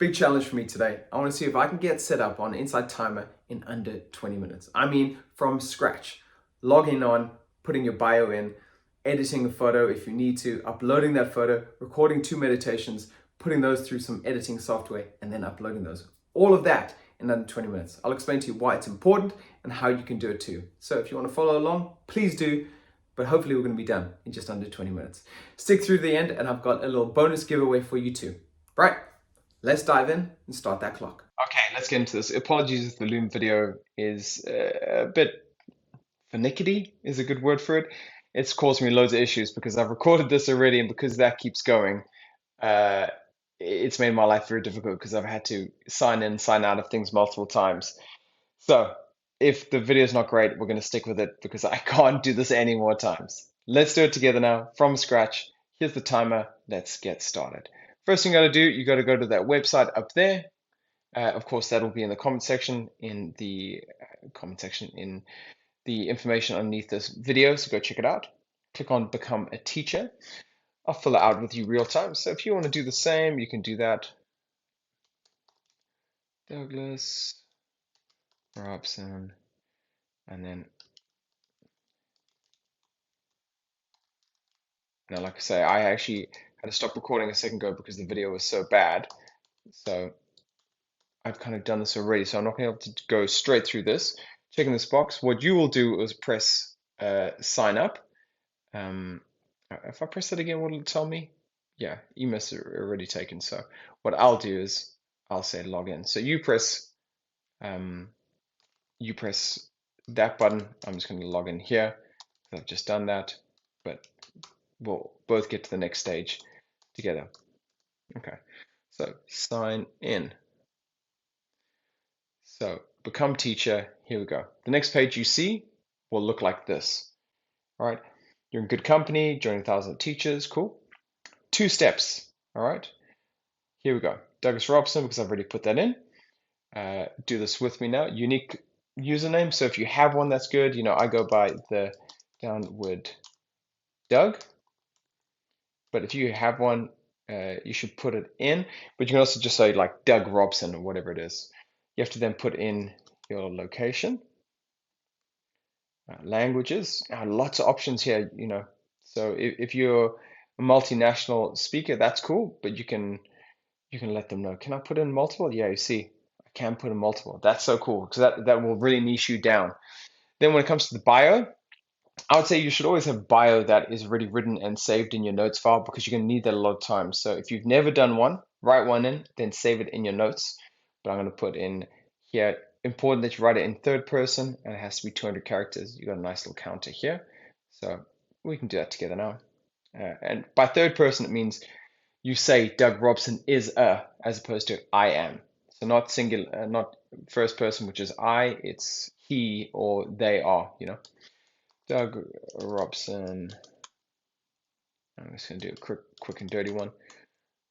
Big challenge for me today. I want to see if I can get set up on Insight Timer in under 20 minutes. I mean, from scratch. Logging on, putting your bio in, editing a photo if you need to, uploading that photo, recording 2 meditations, putting those through some editing software, and then uploading those. All of that in under 20 minutes. I'll explain to you why it's important and how you can do it too. So if you want to follow along, please do. But hopefully we're going to be done in just under 20 minutes. Stick through to the end and I've got a little bonus giveaway for you too. Right, let's dive in and start that clock. Okay, let's get into this. Apologies if the Loom video is a bit finicky, is a good word for it. It's caused me loads of issues because I've recorded this already, and because that keeps going, uh, it's made my life very difficult because I've had to sign in, sign out of things multiple times. So if the video is not great, we're going to stick with it because I can't do this any more times. Let's do it together now from scratch. Here's the timer. Let's get started. First thing you got to do, you got to go to that website up there. Of course, that'll be in the comment section in the information underneath this video. So go check it out. Click on Become a Teacher. I'll fill it out with you real time. So if you want to do the same, you can do that. Douglas Robson, and then now, like I say, I actually had to stop recording a second ago because the video was so bad. So I've kind of done this already, so I'm not going to be able to go straight through this. Checking this box, what you will do is press sign up. If I press that again, what will it tell me? Yeah, emails are already taken. So what I'll do is I'll say log in. So you press that button. I'm just going to log in here. I've just done that, but we'll both get to the next stage together. Okay, so sign in. So become teacher, here we go. The next page you see will look like this. All right, you're in good company, joining 1,000 teachers, cool. 2 steps, all right? Here we go. Douglas Robson, because I've already put that in. Do this with me now. Unique username, so if you have one, that's good. You know, I go by the Downward Doug. But if you have one, you should put it in. But you can also just say like Doug Robson or whatever it is. You have to then put in your location, languages, lots of options here, you know. So if you're a multinational speaker, that's cool, but you can let them know. Can I put in multiple? Yeah, you see, I can put in multiple. That's so cool because that will really niche you down. Then when it comes to the bio, I would say you should always have a bio that is already written and saved in your notes file because you're going to need that a lot of times. So if you've never done one, write one in, then save it in your notes. But I'm going to put in here, important that you write it in third person, and it has to be 200 characters. You got a nice little counter here. So we can do that together now. And by third person, it means you say Doug Robson is a, as opposed to I am. So not singular, not first person, which is I, it's he or they are, you know. Doug Robson. I'm just going to do a quick and dirty one.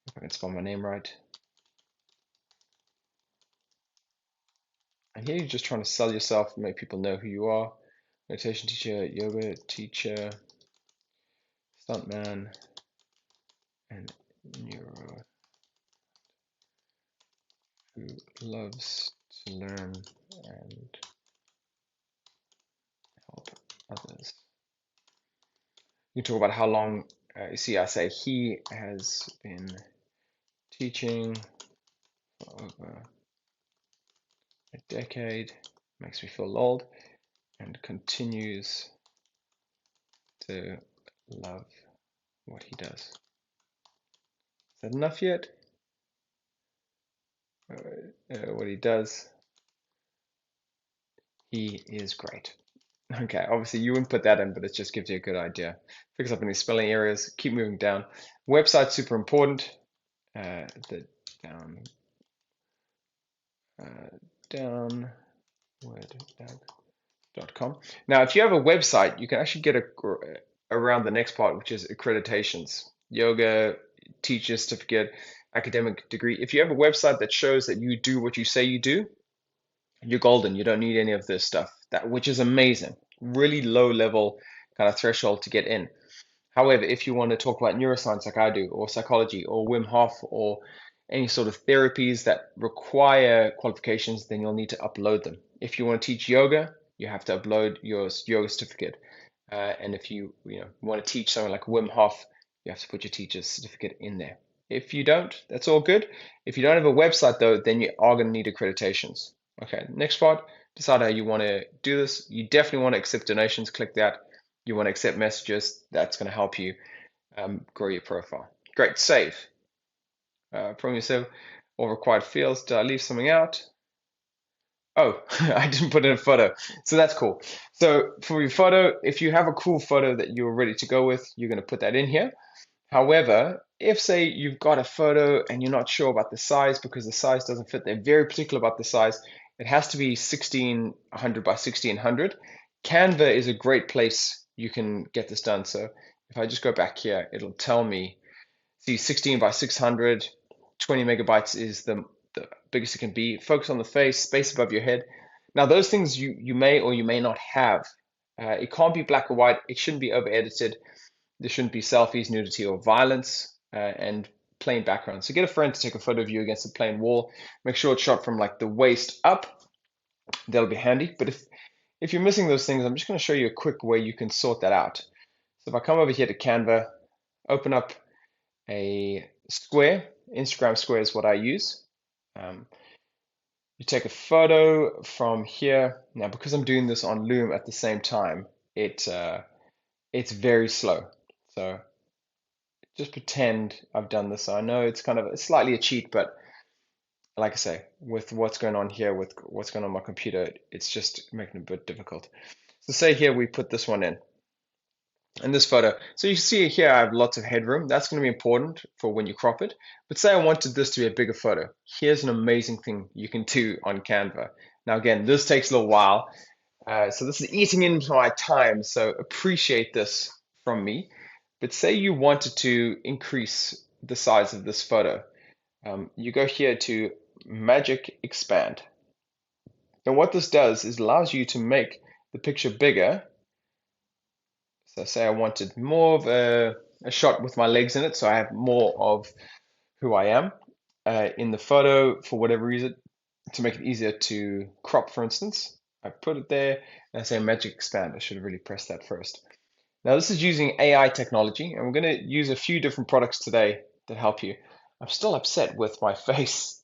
If I can spell my name right. And here you're just trying to sell yourself, make people know who you are. Meditation teacher, yoga teacher, stuntman, and neuro who loves to learn and help others. You can talk about how long, you see I say he has been teaching for over a decade, makes me feel old, and continues to love what he does. Is that enough yet? What he does, he is great. Okay, obviously you wouldn't put that in, but it just gives you a good idea. Fix up any spelling errors, keep moving down. Website's super important. The downward.com. Now, if you have a website, you can actually get around the next part, which is accreditations, yoga, teacher certificate, academic degree. If you have a website that shows that you do what you say you do, you're golden. You don't need any of this stuff, which is amazing. Really low level kind of threshold to get in. However, if you want to talk about neuroscience like I do, or psychology, or Wim Hof, or any sort of therapies that require qualifications, then you'll need to upload them. If you want to teach yoga, you have to upload your yoga certificate. And if you want to teach something like Wim Hof, you have to put your teacher's certificate in there. If you don't, that's all good. If you don't have a website though, then you are going to need accreditations. Okay, next part, decide how you want to do this. You definitely want to accept donations, click that. You want to accept messages, that's going to help you grow your profile. Great, save. From yourself, all required fields. Did I leave something out? Oh, I didn't put in a photo. So that's cool. So for your photo, if you have a cool photo that you're ready to go with, you're going to put that in here. However, if say you've got a photo and you're not sure about the size because the size doesn't fit, they're very particular about the size. It has to be 1600 by 1600. Canva is a great place you can get this done. So if I just go back here, it'll tell me, see 16 by 600, 20 megabytes is the biggest it can be. Focus on the face, space above your head. Now those things you may or you may not have. It can't be black or white. It shouldn't be over edited. There shouldn't be selfies, nudity, or violence, and plain background. So get a friend to take a photo of you against a plain wall. Make sure it's shot from like the waist up. That'll be handy. But if you're missing those things, I'm just going to show you a quick way you can sort that out. So if I come over here to Canva, open up a square. Instagram square is what I use. You take a photo from here. Now, because I'm doing this on Loom at the same time, it's very slow. So just pretend I've done this. I know it's slightly a cheat, but like I say, with what's going on here, with what's going on my computer, it's just making it a bit difficult. So say here we put this one in this photo. So you see here I have lots of headroom. That's going to be important for when you crop it. But say I wanted this to be a bigger photo. Here's an amazing thing you can do on Canva. Now again, this takes a little while. So this is eating into my time. So appreciate this from me. But say you wanted to increase the size of this photo. You go here to Magic Expand. And what this does is allows you to make the picture bigger. So say I wanted more of a shot with my legs in it, so I have more of who I am in the photo for whatever reason, to make it easier to crop, for instance. I put it there and I say Magic Expand. I should have really pressed that first. Now this is using AI technology, and we're going to use a few different products today that help you. I'm still upset with my face,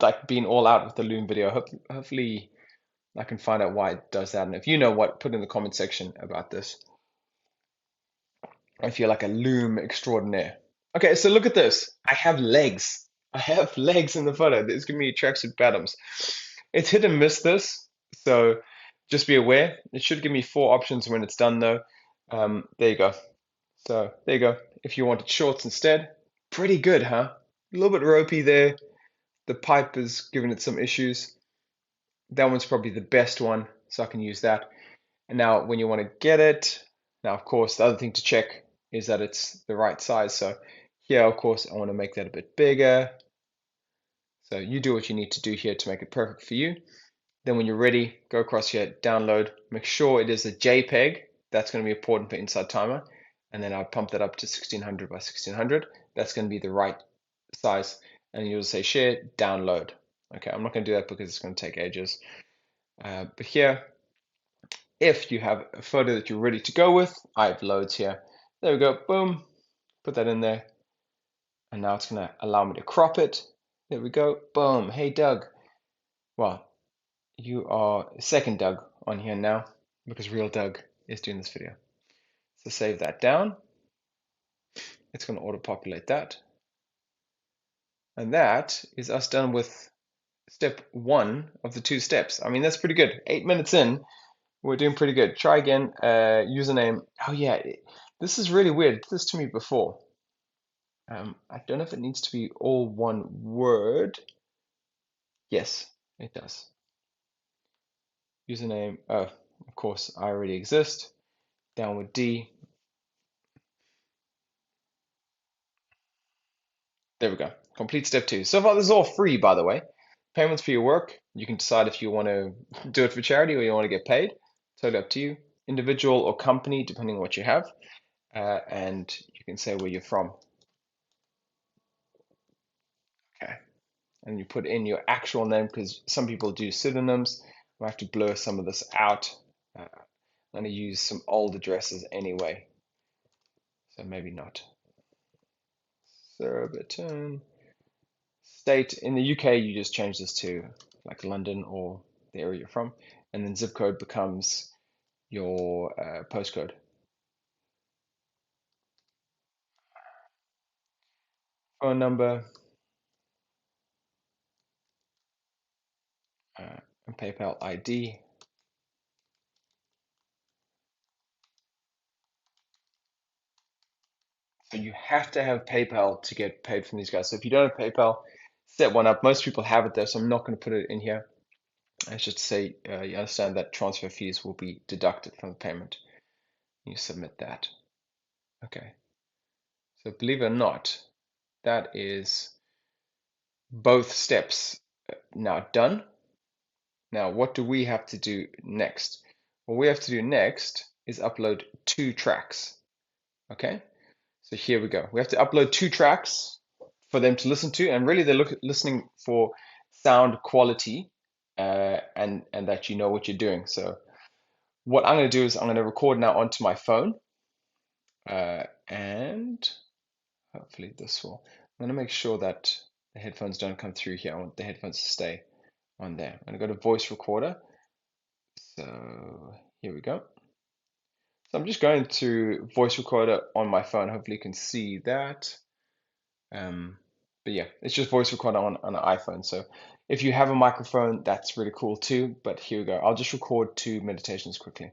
like being all out with the Loom video. Hopefully I can find out why it does that. And if you know what, put in the comment section about this. I feel like a Loom extraordinaire. Okay, so look at this. I have legs. I have legs in the photo. This is giving me tracksuit bottoms. It's hit and miss this, so just be aware. It should give me 4 options when it's done though. There you go. So there you go. If you wanted shorts instead, pretty good, huh? A little bit ropey there. The pipe is giving it some issues. That one's probably the best one, so I can use that. And now when you want to get it, now of course the other thing to check is that it's the right size. So here, of course, I want to make that a bit bigger. So you do what you need to do here to make it perfect for you. Then when you're ready, go across here, download, make sure it is a JPEG. That's going to be important for Inside Timer. And then I'll pump that up to 1600 by 1600. That's going to be the right size. And you'll say share, download. Okay, I'm not going to do that because it's going to take ages. But here, if you have a photo that you're ready to go with, I have loads here. There we go, boom, put that in there. And now it's going to allow me to crop it. There we go, boom. Hey, Doug. Well, you are second Doug on here now because real Doug is doing this video. So save that down. It's going to auto-populate that. And that is us done with step 1 of the 2 steps. I mean, that's pretty good. 8 minutes in, we're doing pretty good. Try again. Username. Oh yeah, this is really weird. It did this to me before. I don't know if it needs to be all one word. Yes, it does. Username. Oh, of course, I already exist. Down with D. There we go. Complete step 2. So far, this is all free, by the way. Payments for your work. You can decide if you want to do it for charity or you want to get paid. Totally up to you. Individual or company, depending on what you have. And you can say where you're from. Okay. and you put in your actual name, because some people do pseudonyms. I have to blur some of this out. I'm going to use some old addresses anyway, so maybe not. Surbiton state. In the UK, you just change this to like London or the area you're from, and then zip code becomes your postcode. Phone number and PayPal ID. So you have to have PayPal to get paid from these guys. So if you don't have PayPal, set one up. Most people have it though, so I'm not going to put it in here. I should say you understand that transfer fees will be deducted from the payment. You submit that. Okay. So believe it or not, that is both steps now done. Now, what do we have to do next? What we have to do next is upload 2 tracks. Okay. So here we go. We have to upload 2 tracks for them to listen to, and really they're listening for sound quality and that you know what you're doing. So what I'm going to do is I'm going to record now onto my phone, and hopefully this will. I'm going to make sure that the headphones don't come through here. I want the headphones to stay on there. I'm going to go to voice recorder. So here we go. So I'm just going to voice recorder on my phone. Hopefully you can see that. But yeah, it's just voice recorder on an iPhone. So if you have a microphone, that's really cool too. But here we go. I'll just record 2 meditations quickly.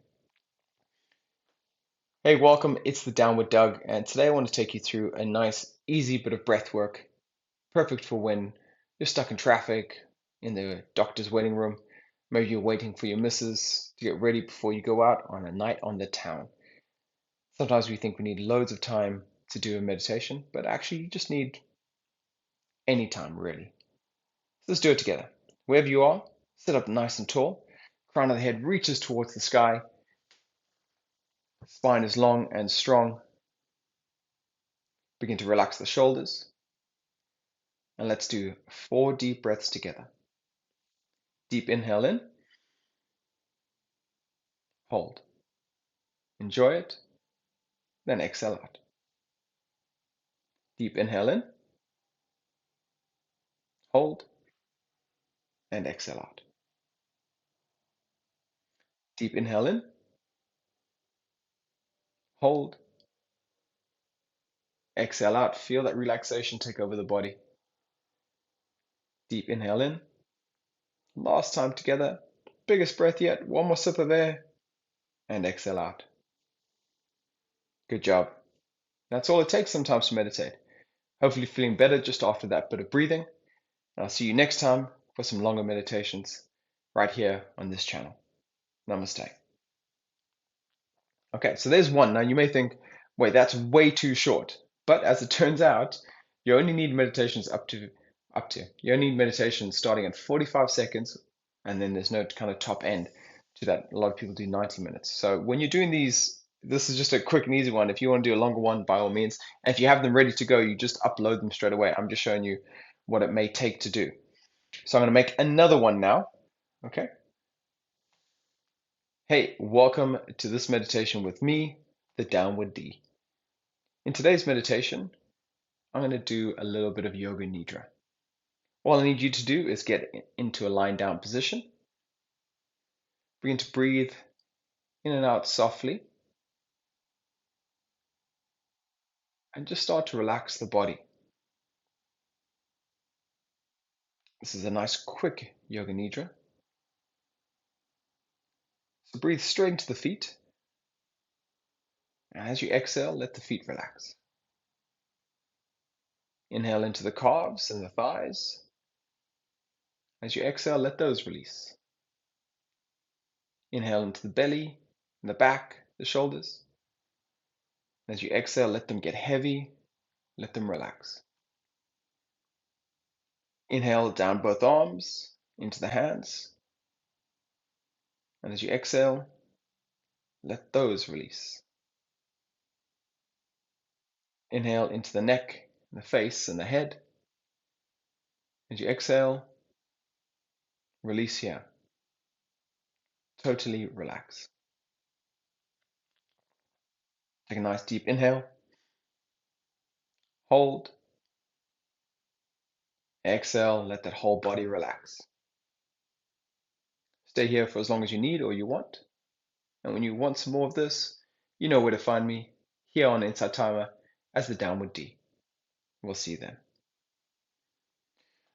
Hey, welcome. It's the Downward Doug, and today I want to take you through a nice, easy bit of breath work, perfect for when you're stuck in traffic, in the doctor's waiting room. Maybe you're waiting for your missus to get ready before you go out on a night on the town. Sometimes we think we need loads of time to do a meditation, but actually you just need any time, really. So let's do it together. Wherever you are, sit up nice and tall. Crown of the head reaches towards the sky. Spine is long and strong. Begin to relax the shoulders. And let's do 4 deep breaths together. Deep inhale in. Hold. Enjoy it. Then exhale out. Deep inhale in. Hold. And exhale out. Deep inhale in. Hold. Exhale out. Feel that relaxation take over the body. Deep inhale in. Last time together. Biggest breath yet. One more sip of air. And exhale out. Good job. That's all it takes sometimes to meditate. Hopefully feeling better just after that bit of breathing. And I'll see you next time for some longer meditations right here on this channel. Namaste. Okay, so there's one. Now you may think, wait, that's way too short. But as it turns out, you only need meditations you only need meditations starting at 45 seconds, and then there's no kind of top end to that. A lot of people do 90 minutes. So when you're doing these, this is just a quick and easy one. If you want to do a longer one, by all means. And if you have them ready to go, you just upload them straight away. I'm just showing you what it may take to do. So I'm going to make another one now. Okay. Hey, welcome to this meditation with me, the Downward D. In today's meditation, I'm going to do a little bit of Yoga Nidra. All I need you to do is get into a lying down position. Begin to breathe in and out softly. And just start to relax the body. This is a nice quick Yoga Nidra. So breathe straight into the feet. And as you exhale, let the feet relax. Inhale into the calves and the thighs. As you exhale, let those release. Inhale into the belly, and the back, the shoulders. As you exhale, let them get heavy, let them relax. Inhale down both arms into the hands. And as you exhale, let those release. Inhale into the neck, the face, and the head. As you exhale, release here. Totally relax. Take a nice deep inhale. Hold. Exhale, let that whole body relax. Stay here for as long as you need or you want. And when you want some more of this, you know where to find me here on Inside Timer as the Downward D. We'll see you then.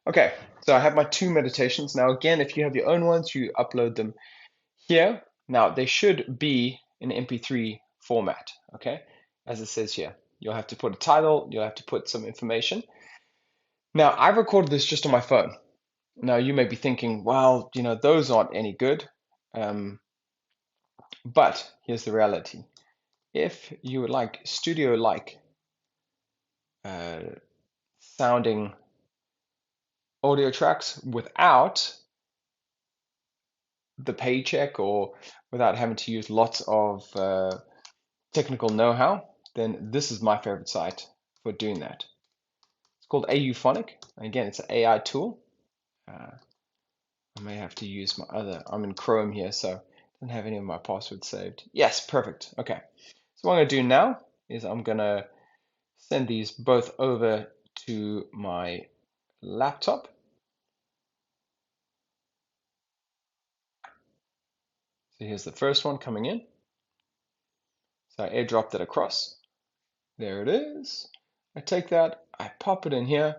Okay, so I have my 2 meditations. Now, again, if you have your own ones, you upload them here. Now, they should be in MP3 format, okay? As it says here. You'll have to put a title, you'll have to put some information. Now, I've recorded this just on my phone. Now, you may be thinking, well, those aren't any good. But here's the reality. If you would like studio-like sounding audio tracks without the paycheck or without having to use lots of technical know-how, then this is my favorite site for doing that. It's called Auphonic. Again, it's an AI tool. I may have to use I'm in Chrome here, so I don't have any of my passwords saved. Yes, perfect. Okay. So what I'm going to do now is I'm going to send these both over to my laptop. So here's the first one coming in. So I airdropped it across. There it is. I take that, I pop it in here,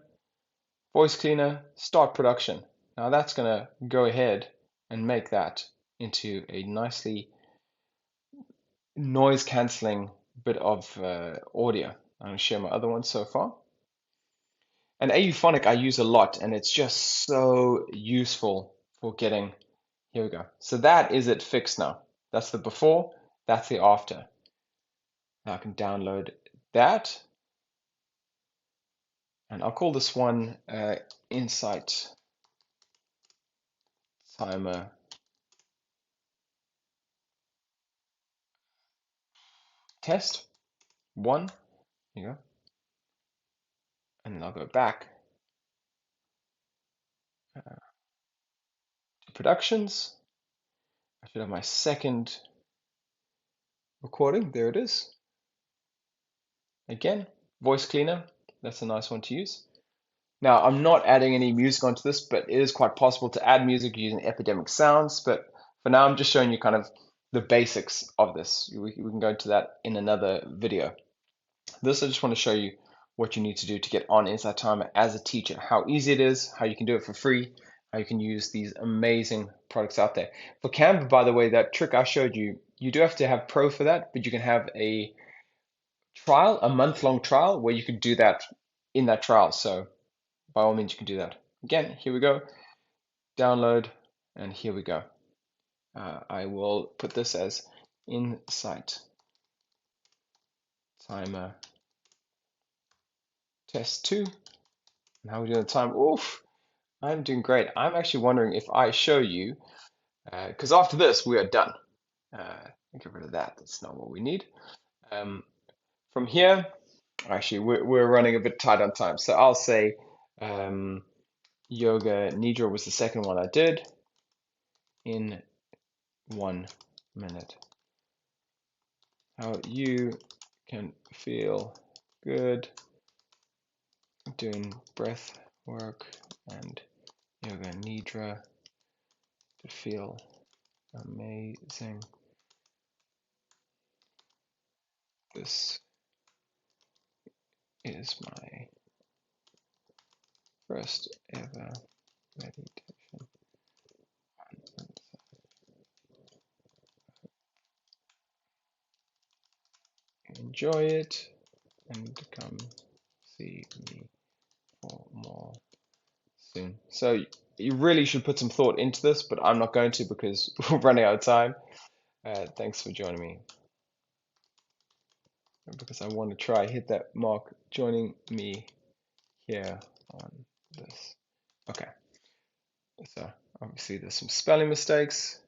voice cleaner, start production. Now that's going to go ahead and make that into a nicely noise cancelling bit of audio. I'm going to share my other one so far. And Auphonic I use a lot, and it's just so useful for getting. Here we go. So that is it fixed now. That's the before, that's the after. Now I can download that. And I'll call this one Insight Timer Test 1. Here you go. And then I'll go back to productions. I should have my second recording. There it is. Again, voice cleaner. That's a nice one to use. Now, I'm not adding any music onto this, but it is quite possible to add music using Epidemic Sounds. But for now, I'm just showing you kind of the basics of this. We can go into that in another video. This, I just want to show you what you need to do to get on Inside Timer as a teacher, how easy it is, how you can do it for free, how you can use these amazing products out there. For Canva, by the way, that trick I showed you, you do have to have Pro for that, but you can have a trial, a month-long trial, where you can do that in that trial. So by all means, you can do that. Again, here we go. Download, and here we go. I will put this as Insight Timer Test 2. And how are we doing the time? Oof, I'm doing great. I'm actually wondering if I show you, because after this, we are done. Get rid of that. That's not what we need. From here, actually, we're running a bit tight on time. So I'll say Yoga Nidra was the second one I did in 1 minute. How you can feel good doing breath work and Yoga Nidra to feel amazing. This is my first ever meditation. Enjoy it and come see me for more soon. So you really should put some thought into this, but I'm not going to because we're running out of time. Thanks for joining me. Because I want to try hit that mark joining me here on this. Okay. So obviously there's some spelling mistakes.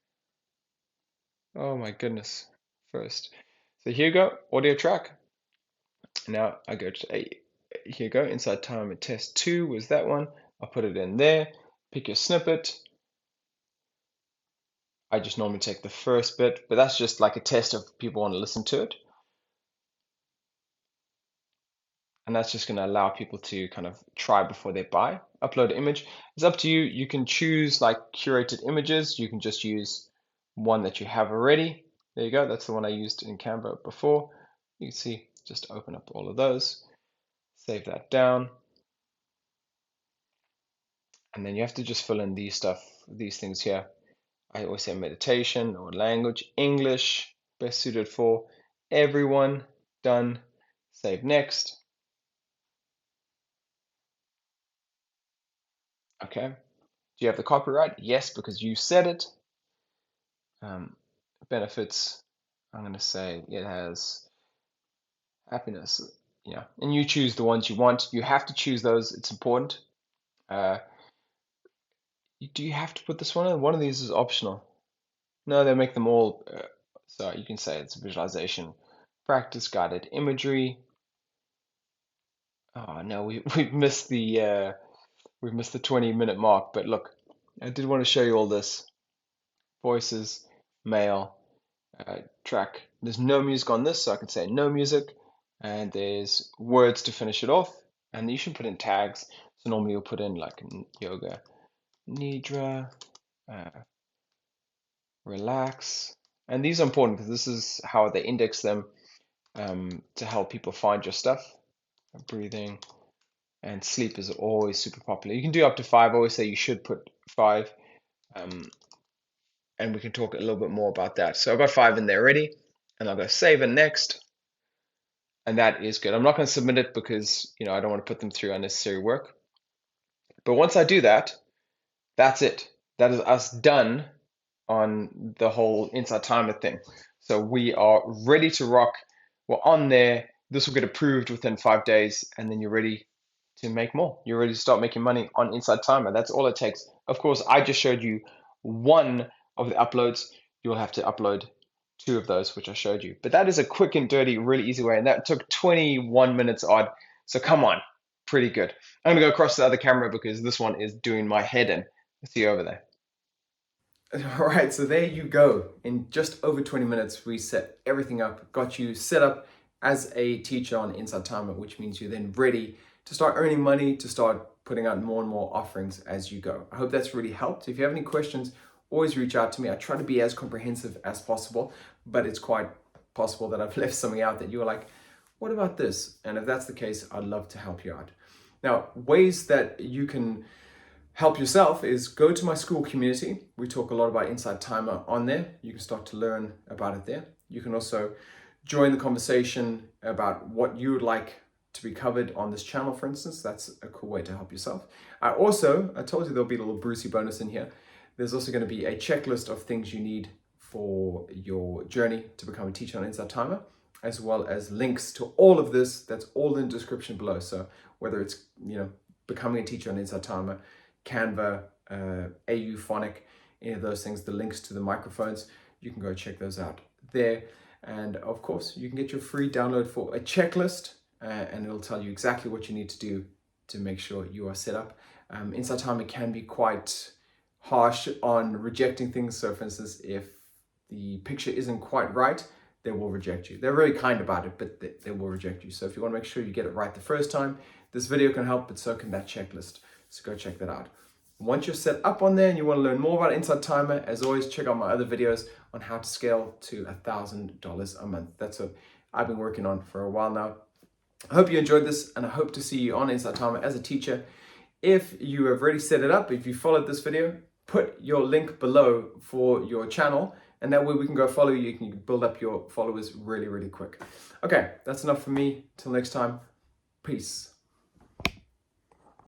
Oh my goodness. First. So here you go, audio track. Now I go to here you go, Inside Timer Test 2 was that one. I'll put it in there, pick your snippet. I just normally take the first bit, but that's just like a test if people want to listen to it. And that's just going to allow people to kind of try before they buy. Upload an image. It's up to you. You can choose like curated images. You can just use one that you have already. There you go. That's the one I used in Canva before. You can see, just open up all of those, save that down. And then you have to just fill in these things here. I always say meditation or language, English, best suited for everyone. Done. Save next. Okay. Do you have the copyright? Yes, because you said it. Benefits, I'm going to say it has happiness. Yeah, and you choose the ones you want. You have to choose those. It's important. Do you have to put this one in? One of these is optional. No, they make them all. So you can say it's visualization, practice, guided imagery. Oh no, we've missed the 20-minute mark. But look, I did want to show you all this. Voices, mail, track. There's no music on this, so I can say no music. And there's words to finish it off. And you should put in tags. So normally you'll put in like yoga, nidra, relax. And these are important because this is how they index them to help people find your stuff. Breathing and sleep is always super popular. You can do up to 5. I always say you should put 5. And we can talk a little bit more about that. So I've got 5 in there already. And I'll go save and next. And that is good. I'm not going to submit it because, I don't want to put them through unnecessary work. But once I do that, that's it. That is us done on the whole Inside Timer thing. So we are ready to rock. We're on there. This will get approved within 5 days, and then you're ready to make more. You're ready to start making money on Inside Timer. That's all it takes. Of course, I just showed you one of the uploads. You'll have to upload 2 of those, which I showed you. But that is a quick and dirty, really easy way. And that took 21 minutes odd. So come on, pretty good. I'm going to go across to the other camera because this one is doing my head in. See you over there. All right, so there you go. In just over 20 minutes, we set everything up, got you set up as a teacher on Inside Timer, which means you're then ready to start earning money, to start putting out more and more offerings as you go. I hope that's really helped. If you have any questions, always reach out to me. I try to be as comprehensive as possible, but it's quite possible that I've left something out that you're like, what about this? And if that's the case, I'd love to help you out. Now, ways that you can help yourself is go to my school community. We talk a lot about Inside Timer on there. You can start to learn about it there. You can also join the conversation about what you would like to be covered on this channel, for instance. That's a cool way to help yourself. I told you there'll be a little Brucey bonus in here. There's also going to be a checklist of things you need for your journey to become a teacher on Inside Timer, as well as links to all of this. That's all in the description below. So whether it's, becoming a teacher on Inside Timer, Canva, AU Phonic, any of those things, the links to the microphones, you can go check those out there. And of course, you can get your free download for a checklist, and it'll tell you exactly what you need to do to make sure you are set up. Inside Timer can be quite harsh on rejecting things. So for instance, if the picture isn't quite right, they will reject you. They're very kind about it, but they will reject you. So if you want to make sure you get it right the first time, this video can help, but so can that checklist. So go check that out. Once you're set up on there and you want to learn more about Inside Timer, as always, check out my other videos on how to scale to $1,000 a month. That's what I've been working on for a while now. I hope you enjoyed this, and I hope to see you on Inside Timer as a teacher. If you have already set it up, if you followed this video, put your link below for your channel, and that way we can go follow you. You can build up your followers really, really quick. Okay, that's enough for me. Till next time, peace.